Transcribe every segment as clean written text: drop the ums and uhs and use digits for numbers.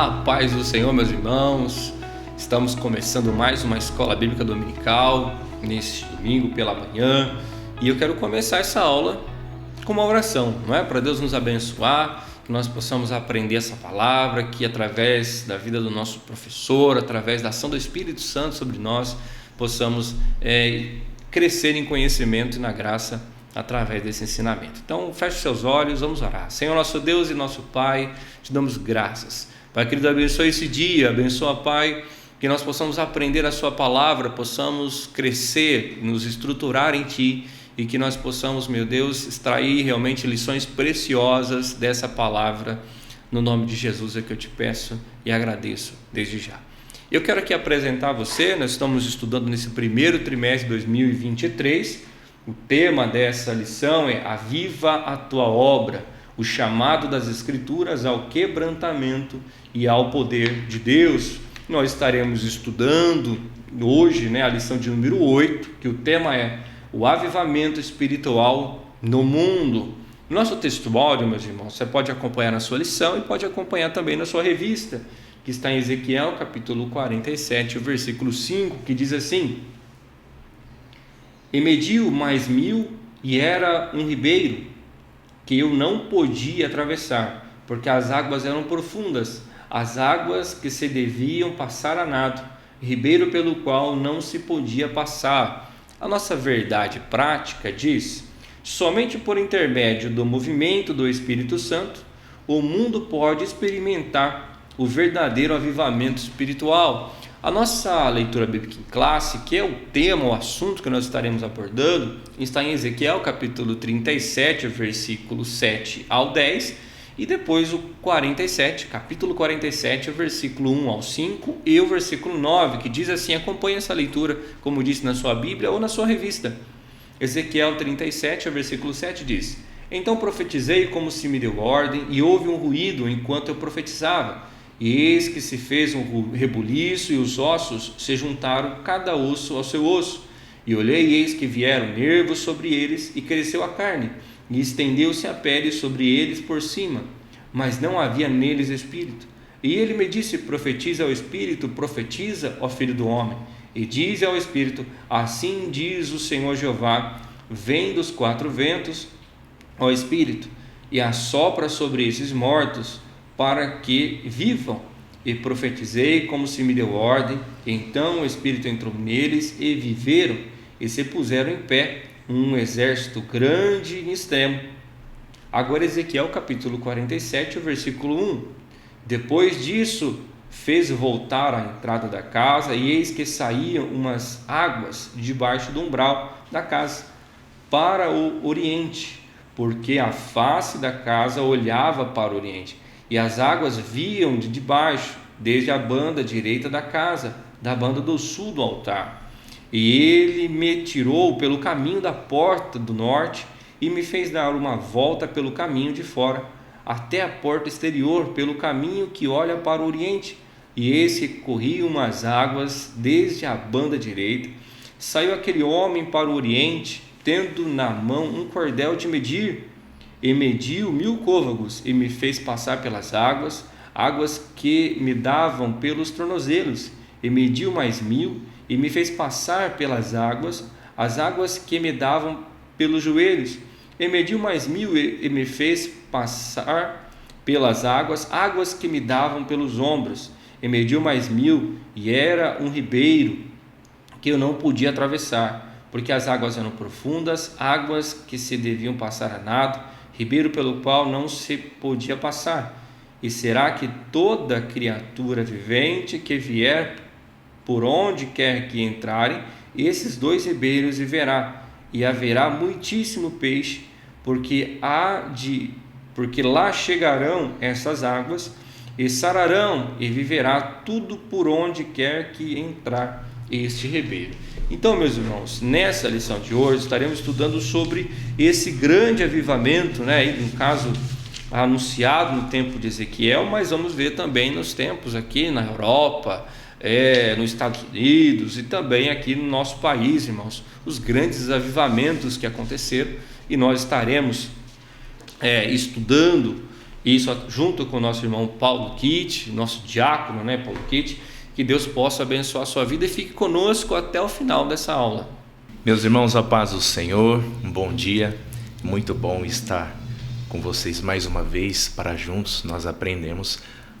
A paz do Senhor, meus irmãos. Estamos começando mais uma escola bíblica dominical neste domingo pela manhã, e eu quero começar essa aula com uma oração, não é? Para Deus nos abençoar, que nós possamos aprender essa palavra, que através da vida do nosso professor, através da ação do Espírito Santo sobre nós, possamos crescer em conhecimento e na graça através desse ensinamento. Então, feche seus olhos, vamos orar. Senhor, nosso Deus e nosso Pai, te damos graças. Pai querido, abençoe esse dia, abençoa, Pai, que nós possamos aprender a sua palavra, possamos crescer, nos estruturar em Ti, e que nós possamos, meu Deus, extrair realmente lições preciosas dessa palavra. No nome de Jesus é que eu te peço e agradeço desde já. Eu quero aqui apresentar a você, nós estamos estudando nesse primeiro trimestre de 2023, o tema dessa lição é Aviva a Tua Obra, o chamado das Escrituras ao quebrantamento e ao poder de Deus. Nós estaremos estudando hoje a lição de número 8, que o tema é o avivamento espiritual no mundo. Nosso texto áudio, meus irmãos, você pode acompanhar na sua lição e pode acompanhar também na sua revista, que está em Ezequiel capítulo 47, o versículo 5, que diz assim: E mediu mais 1000, e era um ribeiro que eu não podia atravessar, porque as águas eram profundas, as águas que se deviam passar a nado, ribeiro pelo qual não se podia passar. A nossa verdade prática diz: somente por intermédio do movimento do Espírito Santo, o mundo pode experimentar o verdadeiro avivamento espiritual. A nossa leitura bíblica em classe, que é o tema, o assunto que nós estaremos abordando, está em Ezequiel capítulo 37, versículo 7 ao 10, e depois o 47, capítulo 47, versículo 1 ao 5 e o versículo 9, que diz assim, acompanhe essa leitura, como disse na sua Bíblia ou na sua revista. Ezequiel 37, versículo 7 diz: Então profetizei como se me deu ordem, e houve um ruído enquanto eu profetizava. E eis que se fez um rebuliço, e os ossos se juntaram, cada osso ao seu osso. E olhei, e eis que vieram nervos sobre eles, e cresceu a carne, e estendeu-se a pele sobre eles por cima, mas não havia neles espírito. E ele me disse: profetiza ao espírito, profetiza, ó filho do homem, e diz ao espírito: assim diz o Senhor Jeová, vem dos 4 ventos, ó espírito, e assopra sobre esses mortos, para que vivam. E profetizei como se me deu ordem. Então o Espírito entrou neles, e viveram, e se puseram em pé, um exército grande e extremo. Agora Ezequiel capítulo 47, versículo 1. Depois disso fez voltar à entrada da casa, e eis que saíam umas águas debaixo do umbral da casa, para o oriente, porque a face da casa olhava para o oriente. E as águas viam de debaixo, desde a banda direita da casa, da banda do sul do altar. E ele me tirou pelo caminho da porta do norte, e me fez dar uma volta pelo caminho de fora, até a porta exterior, pelo caminho que olha para o oriente. E eis que corriam umas águas desde a banda direita. Saiu aquele homem para o oriente, tendo na mão um cordel de medir, e mediu 1000 côvagos, e me fez passar pelas águas, águas que me davam pelos tornozelos, e mediu mais 1000, e me fez passar pelas águas, as águas que me davam pelos joelhos, e mediu mais 1000, e me fez passar pelas águas, águas que me davam pelos ombros, e mediu mais 1000, e era um ribeiro que eu não podia atravessar, porque as águas eram profundas, águas que se deviam passar a nado, ribeiro pelo qual não se podia passar. E será que toda criatura vivente que vier por onde quer que entrarem, esses 2 ribeiros viverá, e haverá muitíssimo peixe, porque lá chegarão essas águas, e sararão, e viverá tudo por onde quer que entrar este ribeiro. Então, meus irmãos, nessa lição de hoje estaremos estudando sobre esse grande avivamento, no caso anunciado no tempo de Ezequiel, mas vamos ver também nos tempos aqui na Europa, nos Estados Unidos e também aqui no nosso país, irmãos, os grandes avivamentos que aconteceram, e nós estaremos estudando isso junto com o nosso irmão Paulo Kitt, nosso diácono, né, Paulo Kitt. Que Deus possa abençoar a sua vida e fique conosco até o final dessa aula. Meus irmãos, a paz do Senhor, um bom dia, muito bom estar com vocês mais uma vez para juntos nós aprendemos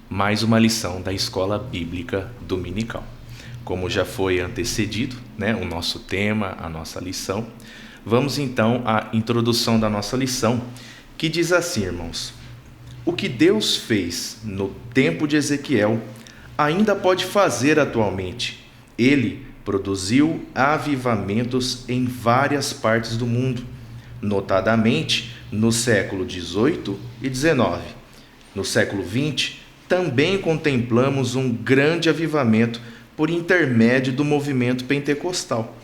mais uma lição da Escola Bíblica Dominical. Como já foi antecedido, né, o nosso tema, a nossa lição, vamos então à introdução da nossa lição, que diz assim, irmãos: o que Deus fez no tempo de Ezequiel ainda pode fazer atualmente. Ele produziu avivamentos em várias partes do mundo, notadamente no século XVIII e XIX. No século XX, também contemplamos um grande avivamento por intermédio do movimento pentecostal.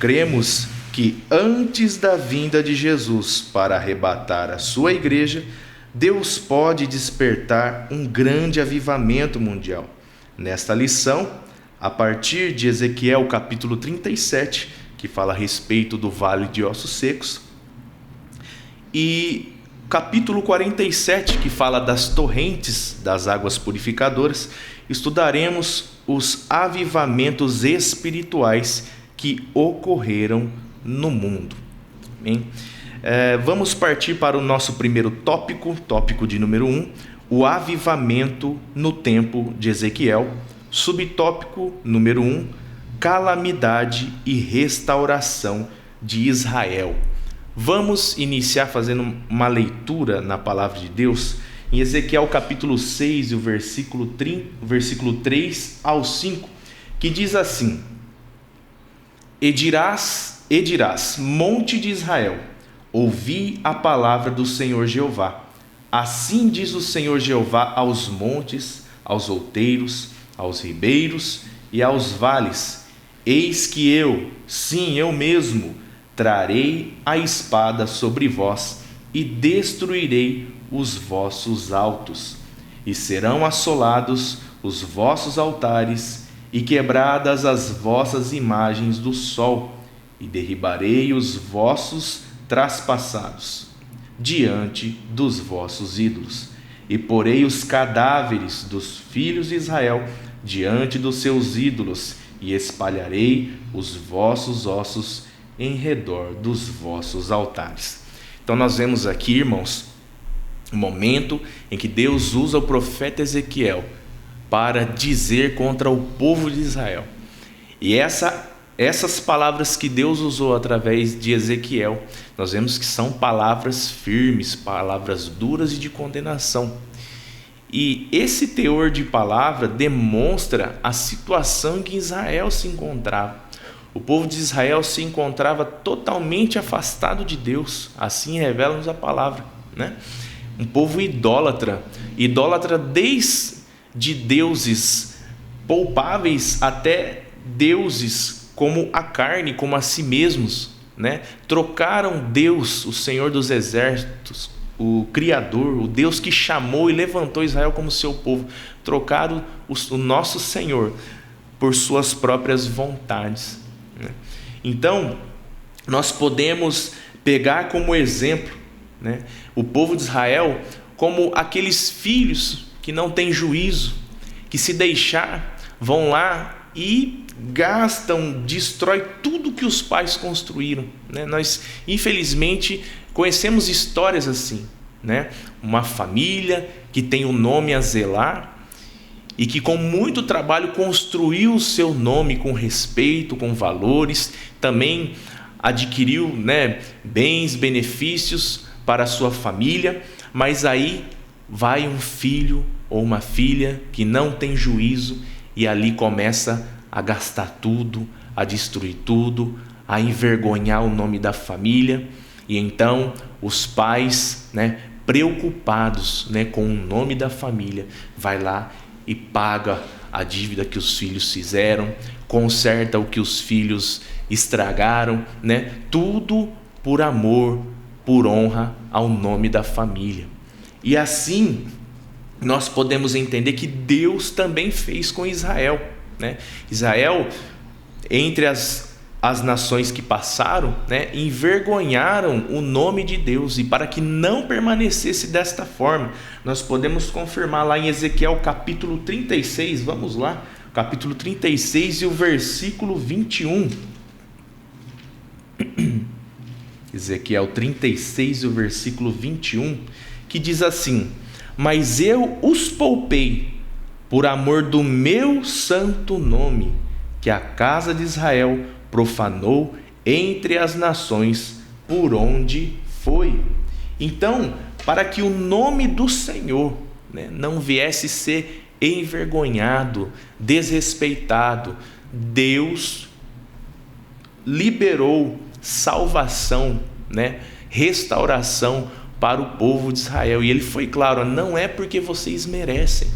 Cremos que antes da vinda de Jesus para arrebatar a sua igreja, Deus pode despertar um grande avivamento mundial. Nesta lição, a partir de Ezequiel capítulo 37, que fala a respeito do vale de ossos secos, e capítulo 47, que fala das torrentes das águas purificadoras, estudaremos os avivamentos espirituais que ocorreram no mundo. Bem, vamos partir para o nosso primeiro tópico de número 1, o avivamento no tempo de Ezequiel. Subtópico número 1, calamidade e restauração de Israel. Vamos iniciar fazendo uma leitura na palavra de Deus em Ezequiel capítulo 6, o versículo 3 ao 5, que diz assim: E dirás, monte de Israel, ouvi a palavra do Senhor Jeová. Assim diz o Senhor Jeová aos montes, aos outeiros, aos ribeiros e aos vales: eis que eu, sim, eu mesmo, trarei a espada sobre vós e destruirei os vossos altos, e serão assolados os vossos altares e quebradas as vossas imagens do sol, e derribarei os vossos traspassados diante dos vossos ídolos, e porei os cadáveres dos filhos de Israel diante dos seus ídolos, e espalharei os vossos ossos em redor dos vossos altares. Então nós vemos aqui, irmãos, o momento em que Deus usa o profeta Ezequiel para dizer contra o povo de Israel. E essas palavras que Deus usou através de Ezequiel, nós vemos que são palavras firmes, palavras duras e de condenação. E esse teor de palavra demonstra a situação em que Israel se encontrava. O povo de Israel se encontrava totalmente afastado de Deus, assim revela-nos a palavra, né? Um povo idólatra desde deuses palpáveis até deuses como a carne, como a si mesmos, né? Trocaram Deus, o Senhor dos exércitos, o Criador, o Deus que chamou e levantou Israel como seu povo, trocaram o nosso Senhor por suas próprias vontades, né? Então, nós podemos pegar como exemplo, né, o povo de Israel como aqueles filhos que não têm juízo, que se deixar, vão lá e gastam, destrói tudo que os pais construíram, né? Nós, infelizmente, conhecemos histórias assim, né? Uma família que tem um nome a zelar e que com muito trabalho construiu o seu nome com respeito, com valores, também adquiriu, né, bens, benefícios para a sua família, mas aí vai um filho ou uma filha que não tem juízo e ali começa a gastar tudo, a destruir tudo, a envergonhar o nome da família. E então os pais, né, preocupados, né, com o nome da família, vai lá e paga a dívida que os filhos fizeram, conserta o que os filhos estragaram, né? Tudo por amor, por honra ao nome da família. E assim nós podemos entender que Deus também fez com Israel, né? Israel, entre as as nações que passaram, né, envergonharam o nome de Deus, e para que não permanecesse desta forma, nós podemos confirmar lá em Ezequiel capítulo 36, vamos lá, capítulo 36 e o versículo 21. Ezequiel 36 e o versículo 21, que diz assim: mas eu os poupei por amor do meu santo nome, que a casa de Israel profanou entre as nações por onde foi. Então, para que o nome do Senhor, né, não viesse ser envergonhado, desrespeitado, Deus liberou salvação, né, restauração para o povo de Israel. E ele foi claro: não é porque vocês merecem,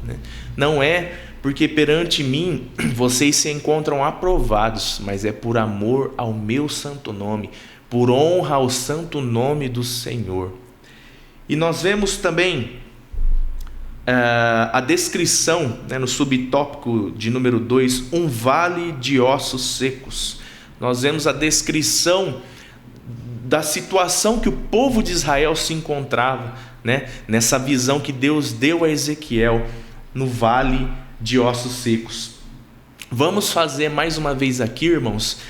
né? Não é porque perante mim vocês se encontram aprovados, mas é por amor ao meu santo nome, por honra ao santo nome do Senhor. E nós vemos também a descrição, né, no subtópico de número 2, um vale de ossos secos. Nós vemos a descrição da situação que o povo de Israel se encontrava, né, nessa visão que Deus deu a Ezequiel no vale de ossos secos. Vamos fazer mais uma vez aqui, irmãos,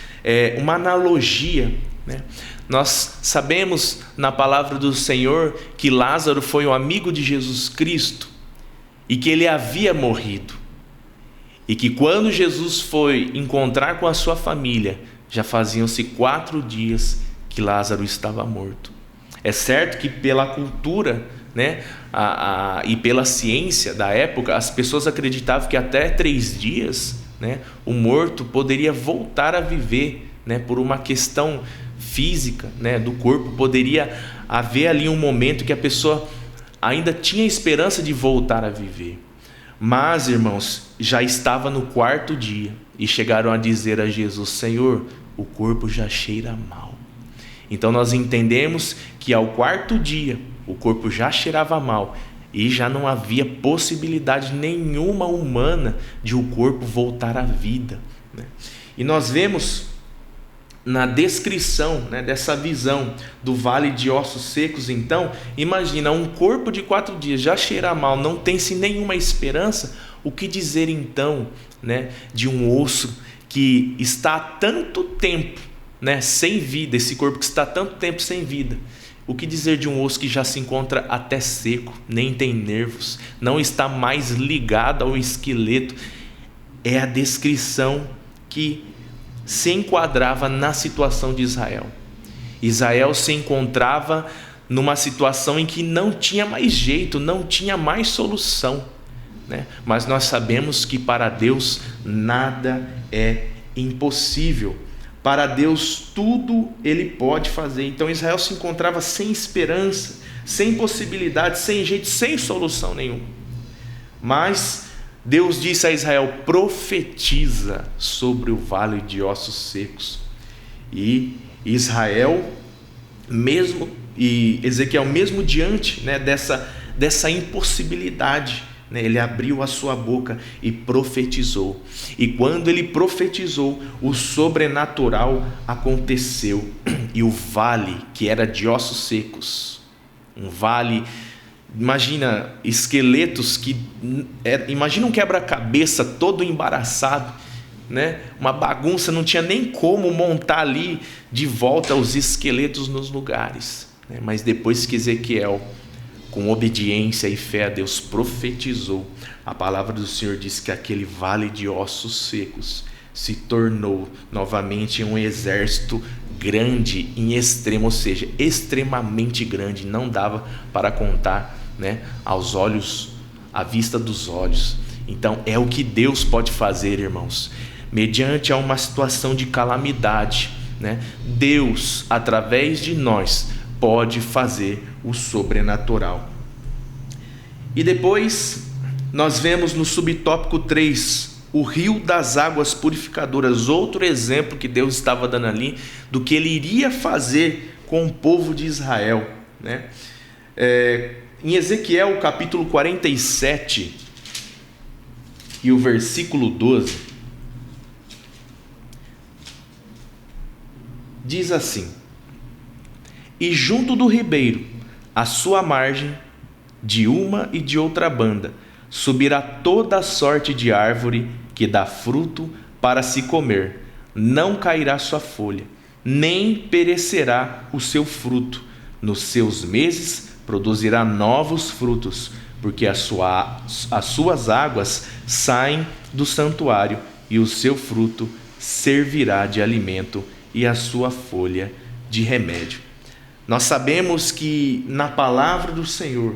uma analogia, né? Nós sabemos na palavra do Senhor que Lázaro foi um amigo de Jesus Cristo e que ele havia morrido, e que quando Jesus foi encontrar com a sua família, já faziam-se 4 dias que Lázaro estava morto. É certo que pela cultura, né, e pela ciência da época, as pessoas acreditavam que até 3 dias, né, o morto poderia voltar a viver, né, por uma questão física, né, do corpo. Poderia haver ali um momento que a pessoa ainda tinha esperança de voltar a viver. Mas, irmãos, já estava no 4º dia e chegaram a dizer a Jesus: Senhor, o corpo já cheira mal. Então nós entendemos que ao 4º dia o corpo já cheirava mal e já não havia possibilidade nenhuma humana de o corpo voltar à vida, né? E nós vemos na descrição, né, dessa visão do vale de ossos secos. Então, imagina, um corpo de 4 dias já cheira mal, não tem-se nenhuma esperança. O que dizer então, né, de um osso que está há tanto tempo, né, sem vida, esse corpo que está há tanto tempo sem vida? O que dizer de um osso que já se encontra até seco, nem tem nervos, não está mais ligado ao esqueleto? É a descrição que se enquadrava na situação de Israel. Israel se encontrava numa situação em que não tinha mais jeito, não tinha mais solução, né? Mas nós sabemos que para Deus nada é impossível. Para Deus tudo Ele pode fazer. Então Israel se encontrava sem esperança, sem possibilidade, sem jeito, sem solução nenhuma. Mas Deus disse a Israel: profetiza sobre o vale de ossos secos. E Israel, mesmo, e Ezequiel, mesmo diante, né, dessa impossibilidade, né, ele abriu a sua boca e profetizou. E quando ele profetizou, o sobrenatural aconteceu. E o vale, que era de ossos secos, um vale, imagina esqueletos imagina um quebra-cabeça todo embaraçado, né? Uma bagunça, não tinha nem como montar ali de volta os esqueletos nos lugares, né? Mas depois que Ezequiel, com obediência e fé a Deus, profetizou, a palavra do Senhor diz que aquele vale de ossos secos se tornou novamente um exército grande em extremo, ou seja, extremamente grande, não dava para contar, né, aos olhos, à vista dos olhos. Então é o que Deus pode fazer, irmãos, mediante a uma situação de calamidade, né? Deus, através de nós, pode fazer o sobrenatural. E depois nós vemos no subtópico 3 o rio das águas purificadoras, outro exemplo que Deus estava dando ali do que Ele iria fazer com o povo de Israel, né? Em Ezequiel capítulo 47 e o versículo 12, diz assim: e junto do ribeiro, à sua margem, de uma e de outra banda, subirá toda a sorte de árvore que dá fruto para se comer. Não cairá sua folha, nem perecerá o seu fruto. Nos seus meses produzirá novos frutos, porque as suas águas saem do santuário, e o seu fruto servirá de alimento, e a sua folha de remédio. Nós sabemos que na palavra do Senhor,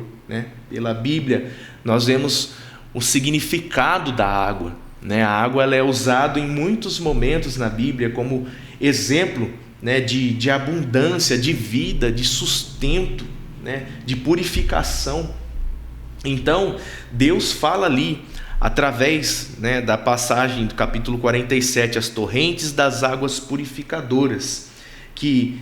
pela Bíblia, nós vemos o significado da água. A água ela é usada em muitos momentos na Bíblia como exemplo de abundância, de vida, de sustento, de purificação. Então, Deus fala ali, através da passagem do capítulo 47, as torrentes das águas purificadoras, que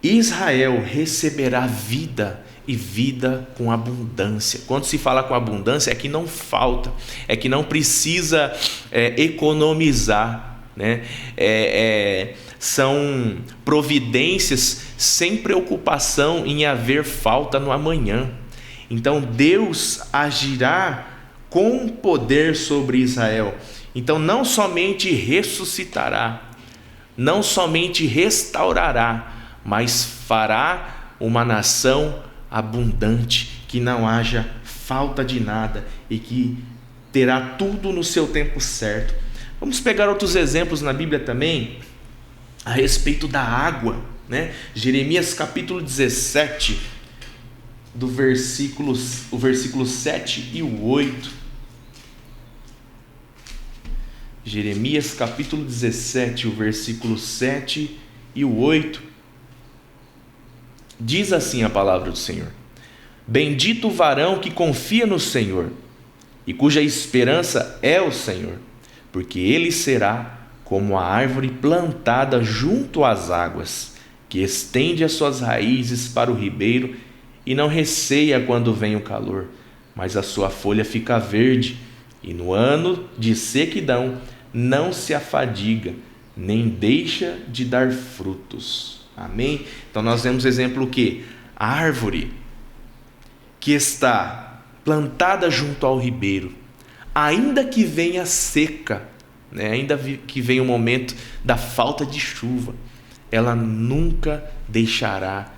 Israel receberá vida e vida com abundância. Quando se fala com abundância, é que não falta, é que não precisa economizar, são providências sem preocupação em haver falta no amanhã. Então Deus agirá com poder sobre Israel. Então não somente ressuscitará, não somente restaurará, mas fará uma nação abundante, que não haja falta de nada e que terá tudo no seu tempo certo. Vamos pegar outros exemplos na Bíblia também a respeito da água, Jeremias capítulo 17, o versículo 7 e o 8. Jeremias capítulo 17, o versículo 7 e o 8. Diz assim a palavra do Senhor: bendito o varão que confia no Senhor e cuja esperança é o Senhor, porque ele será como a árvore plantada junto às águas, que estende as suas raízes para o ribeiro e não receia quando vem o calor, mas a sua folha fica verde, e no ano de sequidão não se afadiga, nem deixa de dar frutos. Amém? Então nós vemos exemplo o quê? A árvore que está plantada junto ao ribeiro, ainda que venha seca, ainda que venha o momento da falta de chuva, ela nunca deixará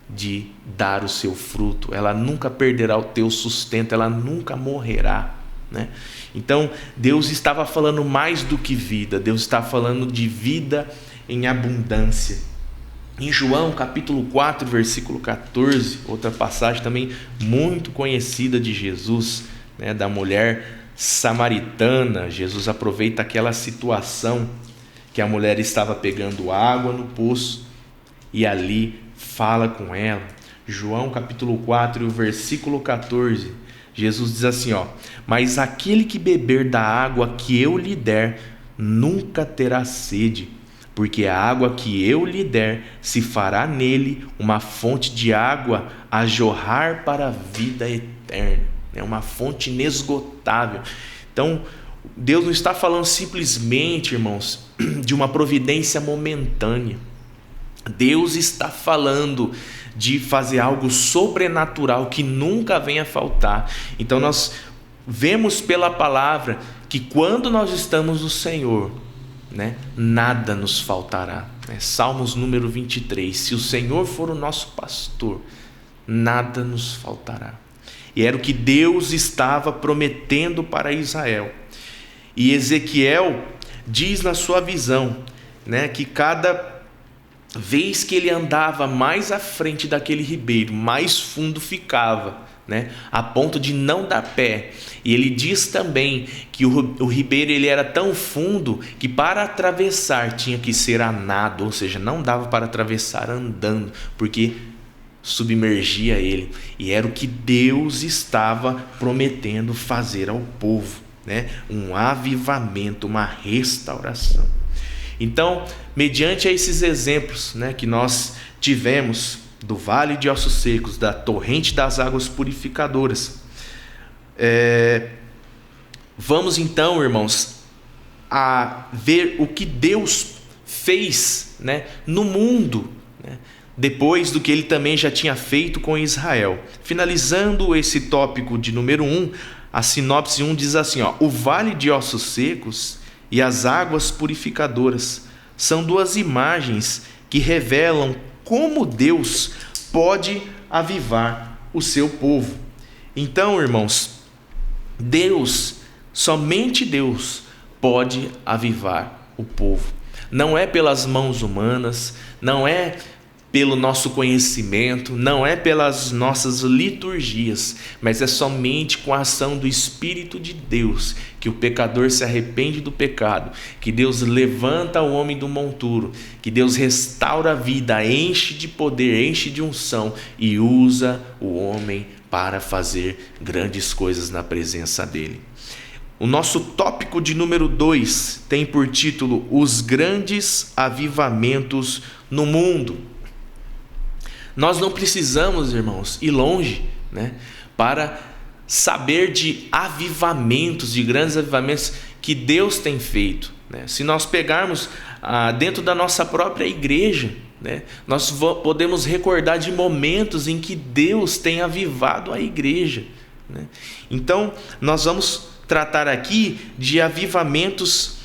de dar o seu fruto, ela nunca perderá o teu sustento, ela nunca morrerá. Então Deus estava falando mais do que vida, Deus está falando de vida em abundância. Em João capítulo 4, versículo 14, outra passagem também muito conhecida de Jesus, da mulher samaritana. Jesus aproveita aquela situação que a mulher estava pegando água no poço e ali fala com ela. João capítulo 4, versículo 14, Jesus diz assim: mas aquele que beber da água que eu lhe der nunca terá sede, porque a água que eu lhe der se fará nele uma fonte de água a jorrar para a vida eterna. É uma fonte inesgotável. Então Deus não está falando simplesmente, irmãos, de uma providência momentânea. Deus está falando de fazer algo sobrenatural que nunca venha faltar. Então nós vemos pela palavra que quando nós estamos no Senhor, nada nos faltará. Salmos número 23, se o Senhor for o nosso pastor, nada nos faltará. E era o que Deus estava prometendo para Israel. E Ezequiel diz na sua visão, que cada vez que ele andava mais à frente daquele ribeiro, mais fundo ficava, a ponto de não dar pé. E ele diz também que o ribeiro ele era tão fundo que para atravessar tinha que ser a nado, ou seja, não dava para atravessar andando, porque submergia ele. E era o que Deus estava prometendo fazer ao povo, um avivamento, uma restauração. Então, mediante esses exemplos que nós tivemos do vale de ossos secos, da torrente das águas purificadoras, vamos então, irmãos, a ver o que Deus fez, né, no mundo, né, depois do que ele também já tinha feito com Israel. Finalizando esse tópico de número 1, a sinopse 1 diz assim: o vale de ossos secos e as águas purificadoras são duas imagens que revelam como Deus pode avivar o seu povo. Então, irmãos, Deus, somente Deus, pode avivar o povo. Não é pelas mãos humanas, não é pelo nosso conhecimento, não é pelas nossas liturgias, mas é somente com a ação do Espírito de Deus que o pecador se arrepende do pecado, que Deus levanta o homem do monturo, que Deus restaura a vida, enche de poder, enche de unção e usa o homem para fazer grandes coisas na presença dele. O nosso tópico de número 2 tem por título Os Grandes Avivamentos no Mundo. Nós não precisamos, irmãos, ir longe, né, para saber de avivamentos, de grandes avivamentos que Deus tem feito, né? Se nós pegarmos dentro da nossa própria igreja, né, nós podemos recordar de momentos em que Deus tem avivado a igreja, né? Então, nós vamos tratar aqui de avivamentos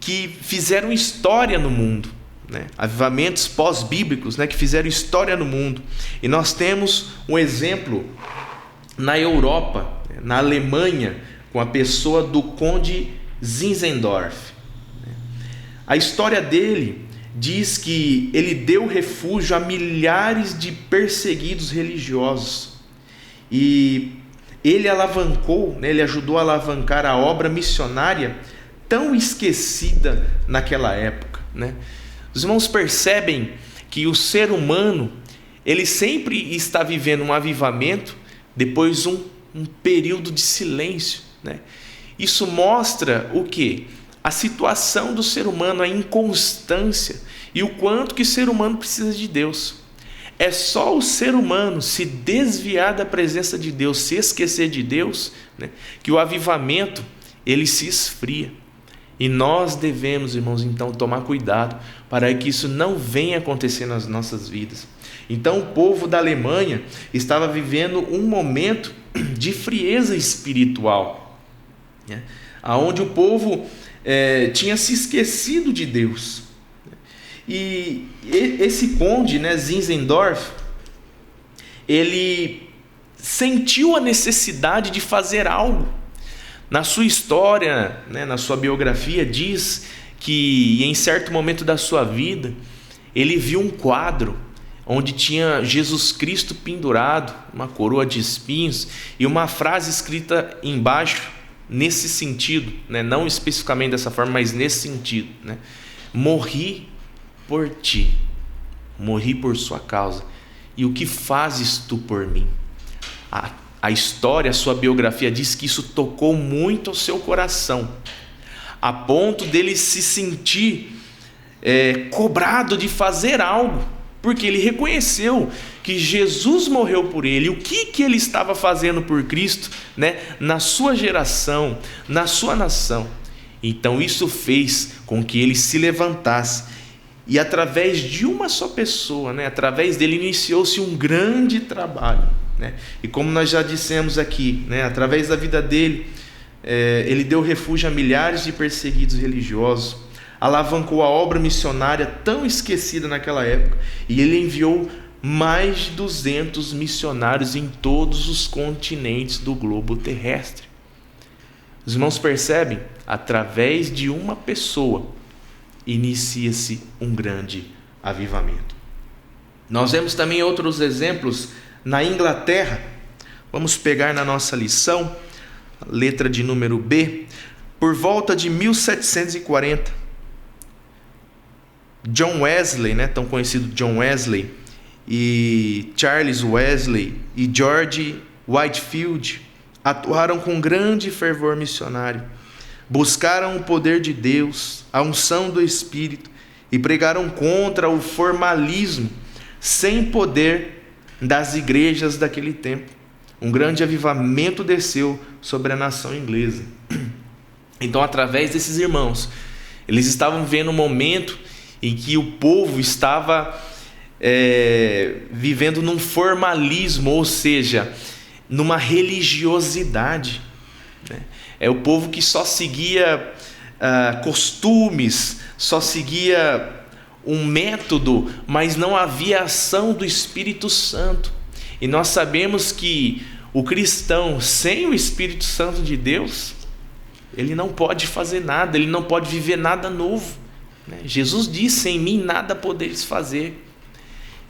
que fizeram história no mundo, né? Avivamentos pós-bíblicos, né, que fizeram história no mundo. E nós temos um exemplo na Europa, na Alemanha, com a pessoa do conde Zinzendorf. A história dele diz que ele deu refúgio a milhares de perseguidos religiosos e ele alavancou, né, ele ajudou a alavancar a obra missionária tão esquecida naquela época, né? Os irmãos percebem que o ser humano, ele sempre está vivendo um avivamento depois um período de silêncio, né? Isso mostra o quê? A situação do ser humano, a inconstância e o quanto que o ser humano precisa de Deus. É só o ser humano se desviar da presença de Deus, se esquecer de Deus, né, que o avivamento ele se esfria. E nós devemos, irmãos, então tomar cuidado para que isso não venha acontecer nas nossas vidas. Então o povo da Alemanha estava vivendo um momento de frieza espiritual, né, onde o povo tinha se esquecido de Deus. E esse conde, né, Zinzendorf, ele sentiu a necessidade de fazer algo. Na sua história, né, na sua biografia, diz que em certo momento da sua vida, ele viu um quadro onde tinha Jesus Cristo pendurado, uma coroa de espinhos, e uma frase escrita embaixo, nesse sentido, né, não especificamente dessa forma, mas nesse sentido, né? Morri por ti, morri por sua causa, e o que fazes tu por mim? A história, a sua biografia diz que isso tocou muito ao seu coração, a ponto dele se sentir cobrado de fazer algo, porque ele reconheceu que Jesus morreu por ele. O que ele estava fazendo por Cristo, né, na sua geração, na sua nação. Então isso fez com que ele se levantasse e através de uma só pessoa, né, através dele iniciou-se um grande trabalho, né? E como nós já dissemos aqui, né, através da vida dele, ele deu refúgio a milhares de perseguidos religiosos, alavancou a obra missionária tão esquecida naquela época, e ele enviou mais de 200 missionários em todos os continentes do globo terrestre. Os irmãos percebem? Através de uma pessoa inicia-se um grande avivamento. Nós vemos também outros exemplos na Inglaterra. Vamos pegar na nossa lição, letra de número B. Por volta de 1740, John Wesley, né, tão conhecido John Wesley, e Charles Wesley e George Whitefield atuaram com grande fervor missionário. Buscaram o poder de Deus, a unção do Espírito, e pregaram contra o formalismo sem poder das igrejas daquele tempo. Um grande avivamento desceu sobre a nação inglesa. Então, através desses irmãos, eles estavam vendo um momento em que o povo estava vivendo num formalismo, ou seja, numa religiosidade, né? É o povo que só seguia costumes, só seguia um método, mas não havia ação do Espírito Santo. E nós sabemos que o cristão sem o Espírito Santo de Deus, ele não pode fazer nada, ele não pode viver nada novo, né? Jesus disse: em mim nada podeis fazer.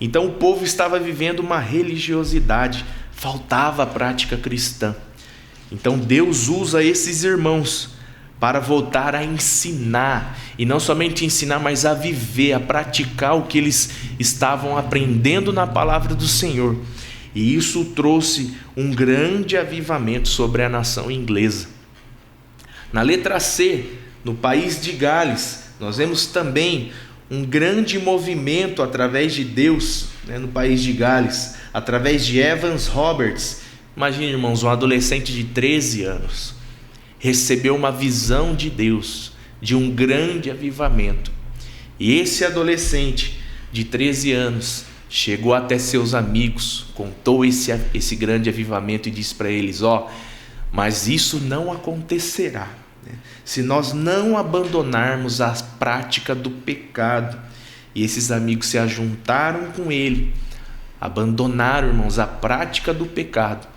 Então o povo estava vivendo uma religiosidade, faltava a prática cristã. Então Deus usa esses irmãos para voltar a ensinar, e não somente ensinar, mas a viver, a praticar o que eles estavam aprendendo na palavra do Senhor. E isso trouxe um grande avivamento sobre a nação inglesa. Na letra C, no país de Gales, nós vemos também um grande movimento através de Deus, né, no país de Gales, através de Evans Roberts. Imagine, irmãos, um adolescente de 13 anos recebeu uma visão de Deus, de um grande avivamento. E esse adolescente de 13 anos chegou até seus amigos, contou esse grande avivamento e disse para eles: mas isso não acontecerá, né, se nós não abandonarmos a prática do pecado. E esses amigos se ajuntaram com ele, abandonaram, irmãos, a prática do pecado,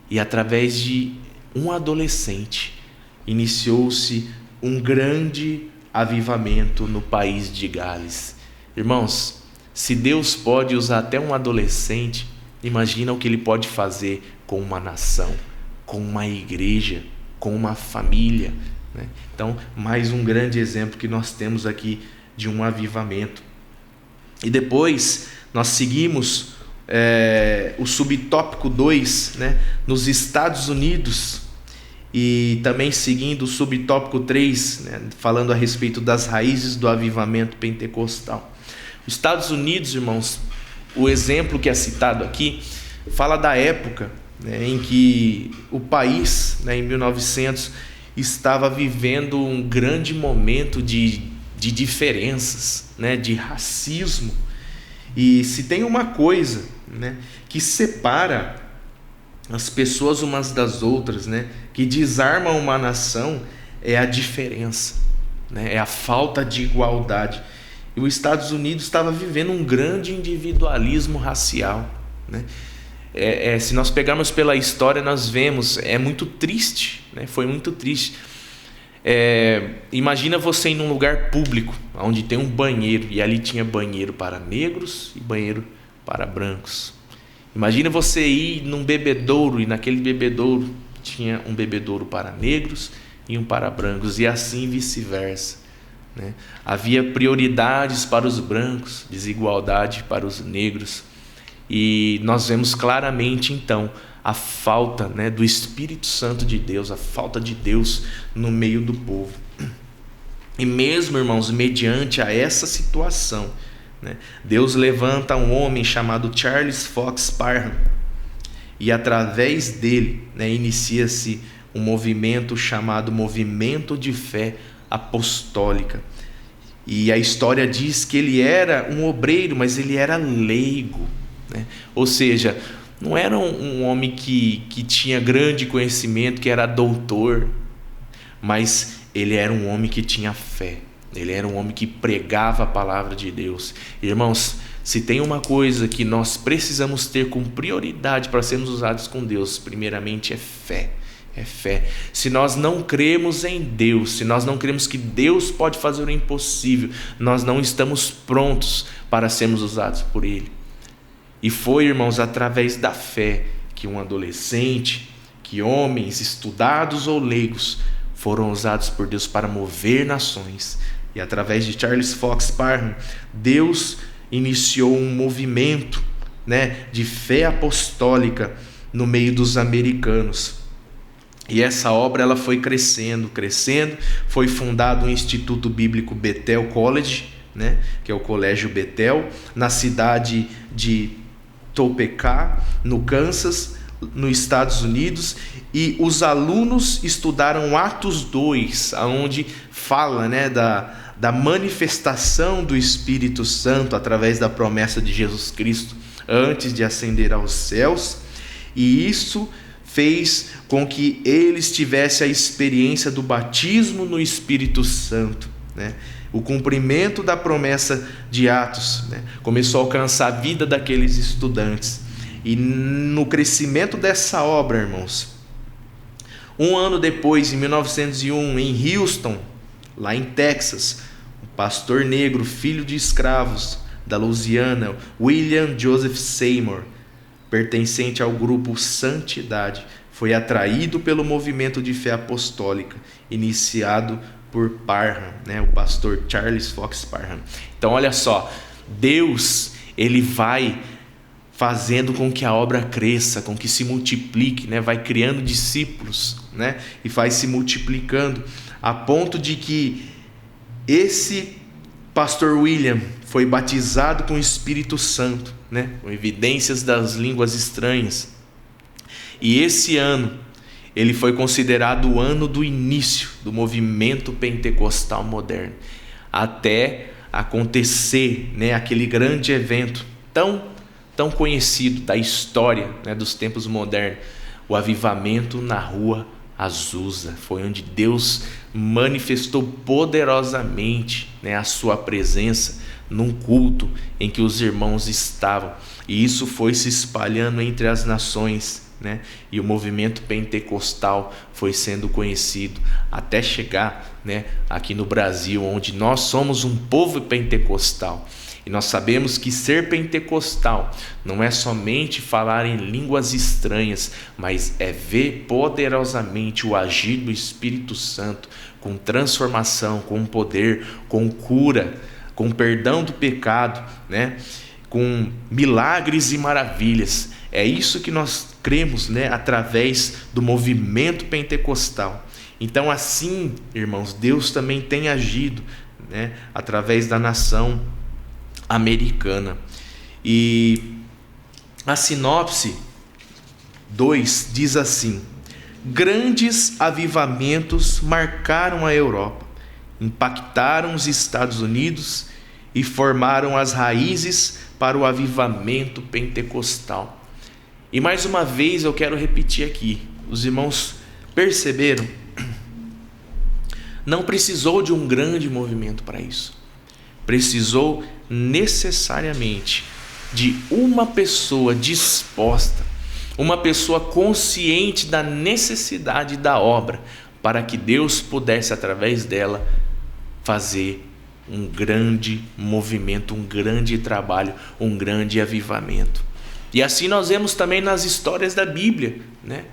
e através de um adolescente iniciou-se um grande avivamento no país de Gales. Irmãos, se Deus pode usar até um adolescente, imagina o que Ele pode fazer com uma nação, com uma igreja, com uma família, né? Então, mais um grande exemplo que nós temos aqui de um avivamento. E depois nós seguimos o subtópico 2, né, nos Estados Unidos, e também seguindo o subtópico 3, né, falando a respeito das raízes do avivamento pentecostal. Os Estados Unidos, irmãos, o exemplo que é citado aqui, fala da época, né, em que o país, né, em 1900, estava vivendo um grande momento de diferenças, né, de racismo. E se tem uma coisa, né, que separa as pessoas umas das outras, né, que desarma uma nação, é a diferença, né, é a falta de igualdade. E os Estados Unidos estava vivendo um grande individualismo racial, né? Se nós pegarmos pela história, nós vemos, é muito triste, né? Foi muito triste. Imagina você ir num lugar público, onde tem um banheiro, e ali tinha banheiro para negros e banheiro para brancos. Imagina você ir num bebedouro, e naquele bebedouro tinha um bebedouro para negros e um para brancos, e assim vice-versa, né? Havia prioridades para os brancos, desigualdade para os negros. E nós vemos claramente então a falta, né, do Espírito Santo de Deus, a falta de Deus no meio do povo. E mesmo, irmãos, mediante a essa situação, né, Deus levanta um homem chamado Charles Fox Parham, e através dele, né, inicia-se um movimento chamado Movimento de Fé Apostólica. E a história diz que ele era um obreiro, mas ele era leigo, né? Ou seja, não era um homem que tinha grande conhecimento, que era doutor, mas ele era um homem que tinha fé. Ele era um homem que pregava a palavra de Deus. Irmãos, se tem uma coisa que nós precisamos ter com prioridade para sermos usados com Deus, primeiramente é fé. É fé. Se nós não cremos em Deus, se nós não cremos que Deus pode fazer o impossível, nós não estamos prontos para sermos usados por Ele. E foi, irmãos, através da fé que um adolescente, que homens estudados ou leigos foram usados por Deus para mover nações. E através de Charles Fox Parham, Deus iniciou um movimento, né, de fé apostólica no meio dos americanos. E essa obra ela foi crescendo. Foi fundado o Instituto Bíblico Bethel College, né, que é o Colégio Bethel, na cidade de Topeka, no Kansas, nos Estados Unidos. E os alunos estudaram Atos 2, onde fala, né, da manifestação do Espírito Santo através da promessa de Jesus Cristo antes de ascender aos céus, e isso fez com que eles tivessem a experiência do batismo no Espírito Santo, né? O cumprimento da promessa de Atos, né, começou a alcançar a vida daqueles estudantes. E no crescimento dessa obra, irmãos, um ano depois, em 1901, em Houston, lá em Texas, um pastor negro, filho de escravos da Louisiana, William Joseph Seymour, pertencente ao grupo Santidade, foi atraído pelo movimento de fé apostólica iniciado por Parham, né, o pastor Charles Fox Parham. Então olha só, Deus, ele vai fazendo com que a obra cresça, com que se multiplique, né, vai criando discípulos, né, e vai se multiplicando, a ponto de que esse pastor William foi batizado com o Espírito Santo, né, com evidências das línguas estranhas. E esse ano ele foi considerado o ano do início do movimento pentecostal moderno, até acontecer, né, aquele grande evento tão conhecido da história, né, dos tempos modernos, o avivamento na rua Azusa. Foi onde Deus manifestou poderosamente, né, a sua presença num culto em que os irmãos estavam, e isso foi se espalhando entre as nações, né? E o movimento pentecostal foi sendo conhecido até chegar, né, aqui no Brasil, onde nós somos um povo pentecostal. E nós sabemos que ser pentecostal não é somente falar em línguas estranhas, mas é ver poderosamente o agir do Espírito Santo, com transformação, com poder, com cura, com perdão do pecado, né, com milagres e maravilhas. É isso que nós cremos, né, através do movimento pentecostal. Então, assim, irmãos, Deus também tem agido, né, através da nação americana. E a sinopse 2 diz assim: grandes avivamentos marcaram a Europa, impactaram os Estados Unidos e formaram as raízes para o avivamento pentecostal. E mais uma vez eu quero repetir aqui, os irmãos perceberam? Não precisou de um grande movimento para isso. Precisou necessariamente de uma pessoa disposta, uma pessoa consciente da necessidade da obra, para que Deus pudesse, através dela, fazer um grande movimento, um grande trabalho, um grande avivamento. E assim nós vemos também nas histórias da Bíblia, né?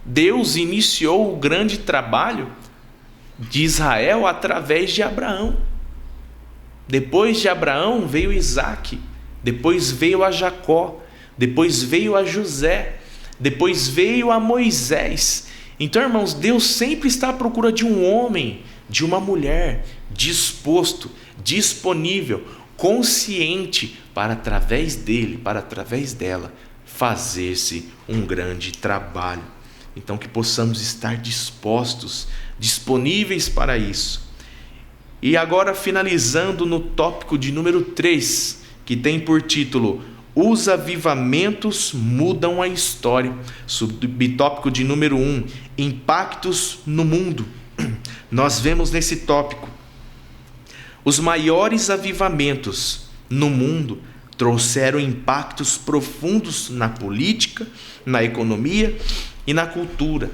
Deus iniciou o grande trabalho de Israel através de Abraão. Depois de Abraão veio Isaac, depois veio a Jacó, depois veio a José, depois veio a Moisés. Então, irmãos, Deus sempre está à procura de um homem, de uma mulher disposto, disponível, consciente para através dele, para através dela, fazer-se um grande trabalho. Então que possamos estar dispostos, disponíveis para isso. E agora finalizando no tópico de número 3, que tem por título Os avivamentos mudam a história. Subtópico de número 1, impactos no mundo. Nós vemos nesse tópico: os maiores avivamentos no mundo trouxeram impactos profundos na política, na economia e na cultura.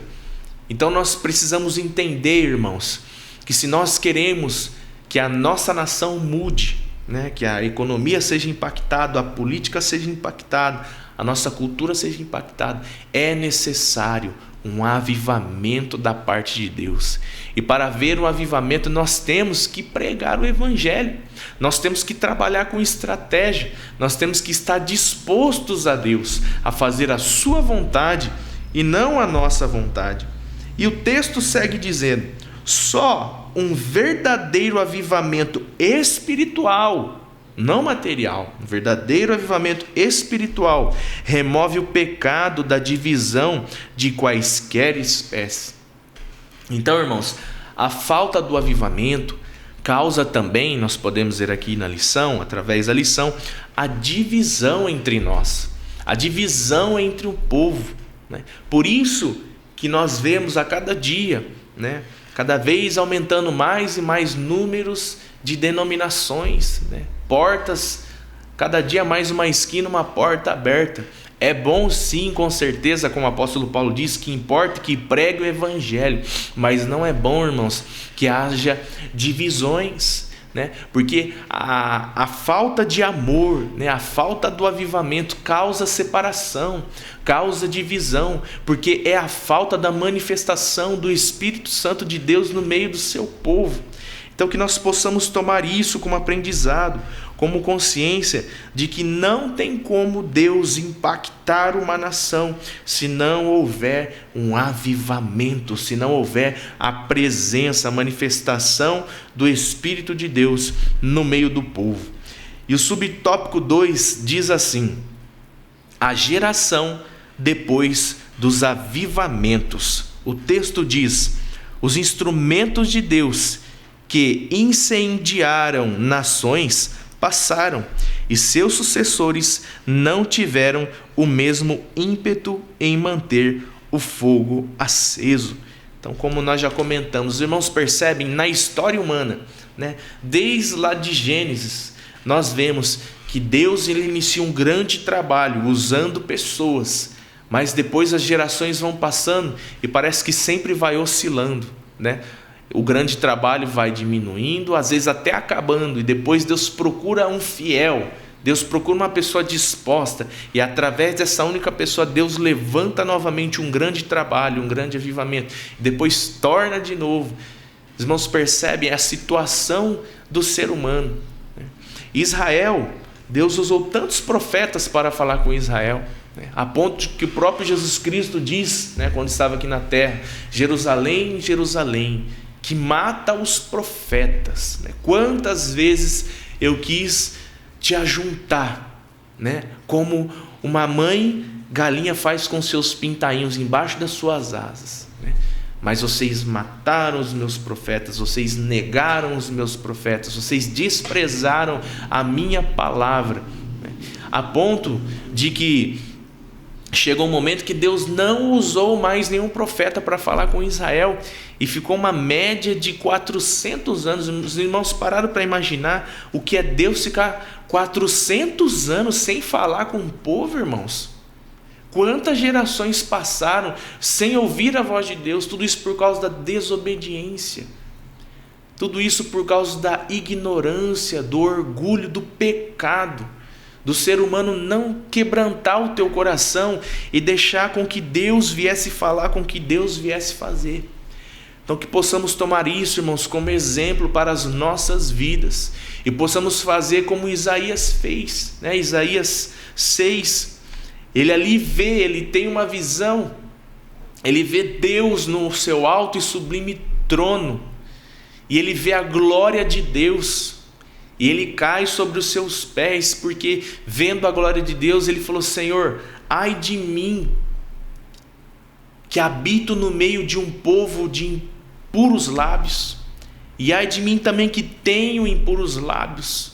Então nós precisamos entender, irmãos, que se nós queremos que a nossa nação mude, né, que a economia seja impactada, a política seja impactada, a nossa cultura seja impactada, é necessário um avivamento da parte de Deus. E para ver um avivamento nós temos que pregar o Evangelho, nós temos que trabalhar com estratégia, nós temos que estar dispostos a Deus, a fazer a sua vontade e não a nossa vontade. E o texto segue dizendo: só um verdadeiro avivamento espiritual, não material, um verdadeiro avivamento espiritual, remove o pecado da divisão de quaisquer espécies. Então, irmãos, a falta do avivamento causa também, nós podemos ver aqui na lição, através da lição, a divisão entre nós, a divisão entre o povo, né? Por isso que nós vemos a cada dia, né, cada vez aumentando mais e mais números de denominações, né? Portas, cada dia mais uma esquina, uma porta aberta. É bom sim, com certeza, como o apóstolo Paulo diz, que importa que pregue o evangelho, mas não é bom, irmãos, que haja divisões, né? Porque a falta de amor, né? A falta do avivamento causa separação, causa divisão, porque é a falta da manifestação do Espírito Santo de Deus no meio do seu povo. Então que nós possamos tomar isso como aprendizado, como consciência de que não tem como Deus impactar uma nação se não houver um avivamento, se não houver a presença, a manifestação do Espírito de Deus no meio do povo. E o subtópico 2 diz assim: a geração depois dos avivamentos. O texto diz: os instrumentos de Deus que incendiaram nações passaram, e seus sucessores não tiveram o mesmo ímpeto em manter o fogo aceso. Então, como nós já comentamos, os irmãos percebem na história humana, né, desde lá de Gênesis, nós vemos que Deus ele inicia um grande trabalho usando pessoas, mas depois as gerações vão passando e parece que sempre vai oscilando, né? O grande trabalho vai diminuindo, às vezes até acabando, e depois Deus procura um fiel, Deus procura uma pessoa disposta, e através dessa única pessoa Deus levanta novamente um grande trabalho, um grande avivamento, e depois torna de novo. Os irmãos percebem a situação do ser humano. Israel, Deus usou tantos profetas para falar com Israel, a ponto de que o próprio Jesus Cristo diz, quando estava aqui na terra: Jerusalém, Jerusalém, que mata os profetas, quantas vezes eu quis te ajuntar, como uma mãe galinha faz com seus pintainhos embaixo das suas asas, mas vocês mataram os meus profetas, vocês negaram os meus profetas, vocês desprezaram a minha palavra, a ponto de que chegou um momento que Deus não usou mais nenhum profeta para falar com Israel, e ficou uma média de 400 anos. Os irmãos pararam para imaginar o que é Deus ficar 400 anos sem falar com o povo, irmãos? Quantas gerações passaram sem ouvir a voz de Deus? Tudo isso por causa da desobediência, tudo isso por causa da ignorância, do orgulho, do pecado, do ser humano não quebrantar o teu coração e deixar com que Deus viesse falar, com que Deus viesse fazer. Então que possamos tomar isso, irmãos, como exemplo para as nossas vidas, e possamos fazer como Isaías fez, Isaías 6, ele ali vê, ele tem uma visão, ele vê Deus no seu alto e sublime trono, e ele vê a glória de Deus, e ele cai sobre os seus pés, porque vendo a glória de Deus, ele falou: Senhor, ai de mim, que habito no meio de um povo de impuros lábios, e ai de mim também que tenho impuros lábios.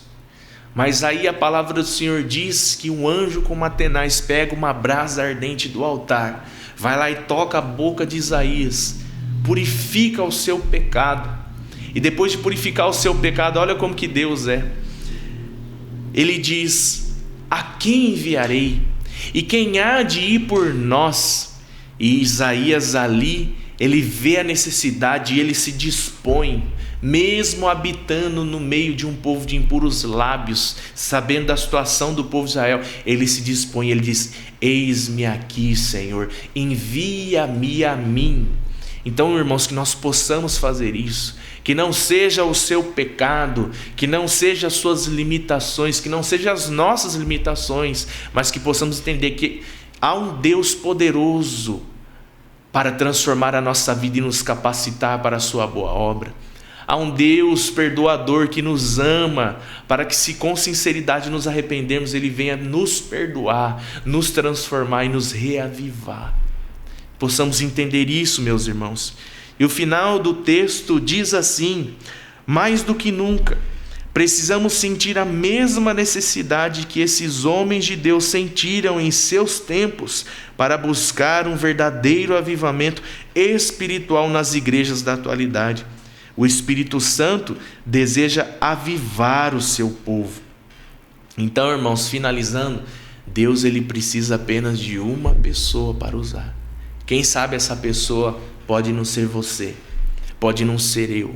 Mas aí a palavra do Senhor diz que um anjo com uma tenaz pega uma brasa ardente do altar, vai lá e toca a boca de Isaías, purifica o seu pecado. E depois de purificar o seu pecado, olha como que Deus é. Ele diz: a quem enviarei? E quem há de ir por nós? E Isaías ali, ele vê a necessidade e ele se dispõe, mesmo habitando no meio de um povo de impuros lábios, sabendo da situação do povo de Israel, ele se dispõe, ele diz: eis-me aqui, Senhor, envia-me a mim. Então, irmãos, que nós possamos fazer isso, que não seja o seu pecado, que não seja as suas limitações, que não seja as nossas limitações, mas que possamos entender que há um Deus poderoso para transformar a nossa vida e nos capacitar para a sua boa obra. Há um Deus perdoador que nos ama, para que, se com sinceridade nos arrependermos, Ele venha nos perdoar, nos transformar e nos reavivar. Possamos entender isso, meus irmãos. E o final do texto diz assim: Mais do que nunca, precisamos sentir a mesma necessidade que esses homens de Deus sentiram em seus tempos para buscar um verdadeiro avivamento espiritual nas igrejas da atualidade. O Espírito Santo deseja avivar o seu povo. Então, irmãos, finalizando, Deus ele precisa apenas de uma pessoa para usar. Quem sabe essa pessoa pode não ser você, pode não ser eu.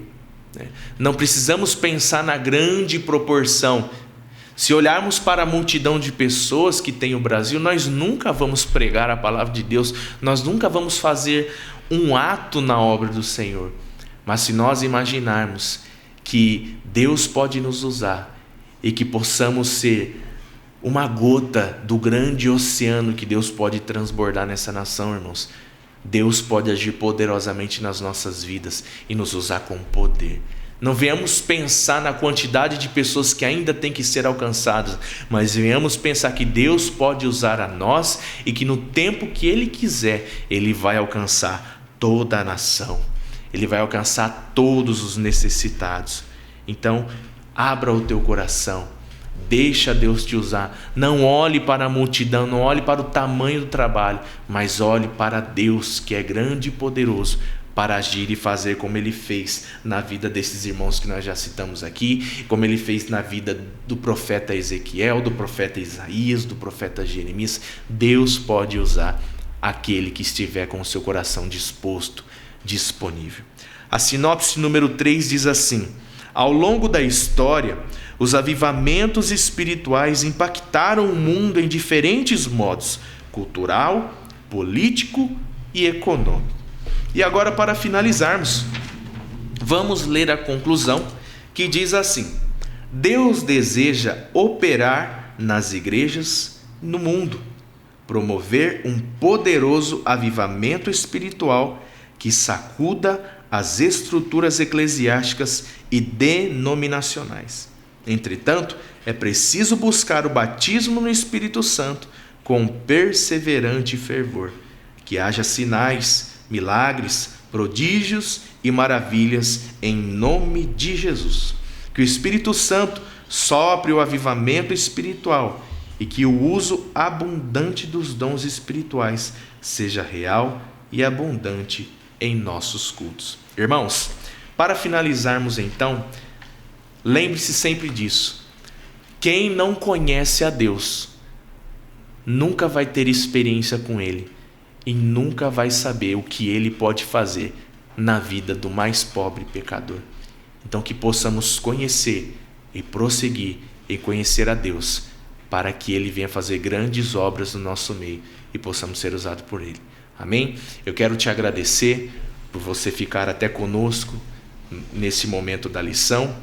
Não precisamos pensar na grande proporção. Se olharmos para a multidão de pessoas que tem o Brasil, nós nunca vamos pregar a palavra de Deus, nós nunca vamos fazer um ato na obra do Senhor. Mas se nós imaginarmos que Deus pode nos usar e que possamos ser uma gota do grande oceano que Deus pode transbordar nessa nação, irmãos, Deus pode agir poderosamente nas nossas vidas e nos usar com poder. Não venhamos pensar na quantidade de pessoas que ainda têm que ser alcançadas, mas venhamos pensar que Deus pode usar a nós e que no tempo que Ele quiser, Ele vai alcançar toda a nação. Ele vai alcançar todos os necessitados. Então, abra o teu coração. Deixa Deus te usar. Não olhe para a multidão, não olhe para o tamanho do trabalho, mas olhe para Deus, que é grande e poderoso, para agir e fazer como Ele fez na vida desses irmãos que nós já citamos aqui, como Ele fez na vida do profeta Ezequiel, do profeta Isaías, do profeta Jeremias. Deus pode usar aquele que estiver com o seu coração disposto, disponível. A sinopse número 3 diz assim: ao longo da história, os avivamentos espirituais impactaram o mundo em diferentes modos: cultural, político e econômico. E agora, para finalizarmos, vamos ler a conclusão, que diz assim: Deus deseja operar nas igrejas no mundo, promover um poderoso avivamento espiritual que sacuda as estruturas eclesiásticas e denominacionais. Entretanto, é preciso buscar o batismo no Espírito Santo com perseverante fervor, que haja sinais, milagres, prodígios e maravilhas em nome de Jesus. Que o Espírito Santo sopre o avivamento espiritual e que o uso abundante dos dons espirituais seja real e abundante em nossos cultos. Irmãos, para finalizarmos então, lembre-se sempre disso: quem não conhece a Deus nunca vai ter experiência com Ele e nunca vai saber o que Ele pode fazer na vida do mais pobre pecador. Então, que possamos conhecer e prosseguir em conhecer a Deus, para que Ele venha fazer grandes obras no nosso meio e possamos ser usados por Ele. Amém? Eu quero te agradecer por você ficar até conosco nesse momento da lição,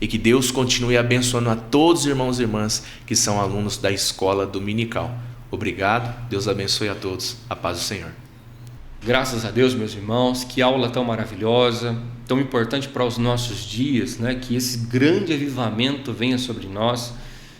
e que Deus continue abençoando a todos os irmãos e irmãs que são alunos da escola dominical. Obrigado, Deus abençoe a todos, a paz do Senhor. Graças a Deus, meus irmãos, que aula tão maravilhosa, tão importante para os nossos dias, né? Que esse grande avivamento venha sobre nós,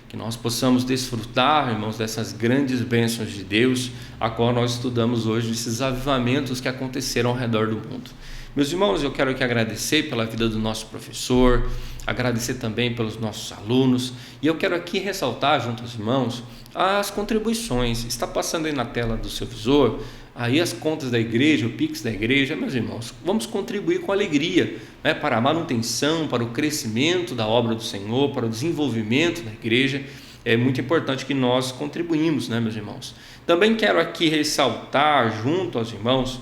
que nós possamos desfrutar, irmãos, dessas grandes bênçãos de Deus, a qual nós estudamos hoje, esses avivamentos que aconteceram ao redor do mundo. Meus irmãos, eu quero aqui agradecer pela vida do nosso professor, agradecer também pelos nossos alunos, e eu quero aqui ressaltar junto aos irmãos as contribuições. Está passando aí na tela do seu visor aí as contas da igreja, o Pix da igreja. Meus irmãos, vamos contribuir com alegria, né, para a manutenção, para o crescimento da obra do Senhor, para o desenvolvimento da igreja. É muito importante que nós contribuímos, né, meus irmãos. Também quero aqui ressaltar junto aos irmãos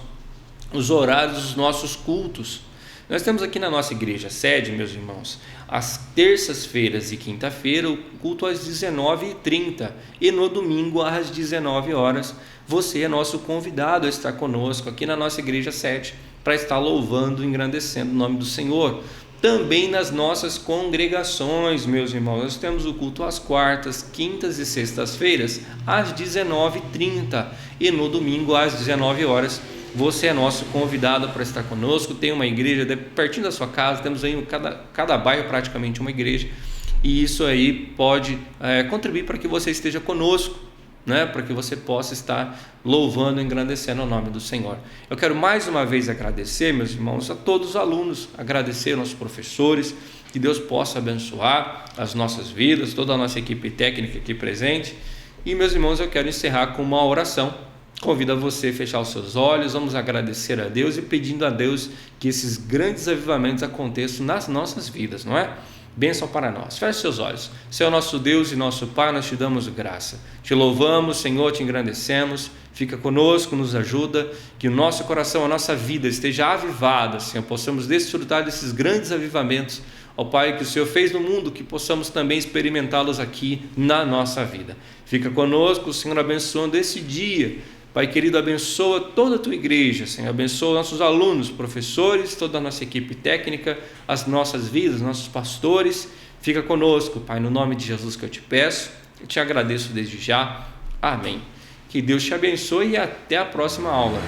os horários dos nossos cultos. Nós temos aqui na nossa igreja sede, meus irmãos, às terças-feiras e quinta-feira, o culto às 19h30 e no domingo às 19 horas. Você é nosso convidado a estar conosco aqui na nossa igreja sede para estar louvando e engrandecendo o nome do Senhor. Também nas nossas congregações, meus irmãos, nós temos o culto às quartas, quintas e sextas-feiras às 19h30 e no domingo às 19 horas. Você é nosso convidado para estar conosco. Tem uma igreja pertinho da sua casa, temos aí cada bairro praticamente uma igreja, e isso aí pode contribuir para que você esteja conosco né, para que você possa estar louvando e engrandecendo o nome do Senhor. Eu quero mais uma vez agradecer, meus irmãos, a todos os alunos, agradecer aos professores, que Deus possa abençoar as nossas vidas, toda a nossa equipe técnica aqui presente. E, meus irmãos, eu quero encerrar com uma oração. Convido a você a fechar os seus olhos, vamos agradecer a Deus e pedindo a Deus que esses grandes avivamentos aconteçam nas nossas vidas, não é? Bênção para nós. Feche seus olhos. Senhor nosso Deus e nosso Pai, nós te damos graça. Te louvamos, Senhor, te engrandecemos. Fica conosco, nos ajuda, que o nosso coração, a nossa vida esteja avivada, Senhor, possamos desfrutar desses grandes avivamentos, ó Pai, que o Senhor fez no mundo, que possamos também experimentá-los aqui na nossa vida. Fica conosco, Senhor, abençoando esse dia. Pai querido, abençoa toda a tua igreja, Senhor, abençoa nossos alunos, professores, toda a nossa equipe técnica, as nossas vidas, nossos pastores. Fica conosco, Pai, no nome de Jesus que eu te peço, eu te agradeço desde já. Amém. Que Deus te abençoe e até a próxima aula.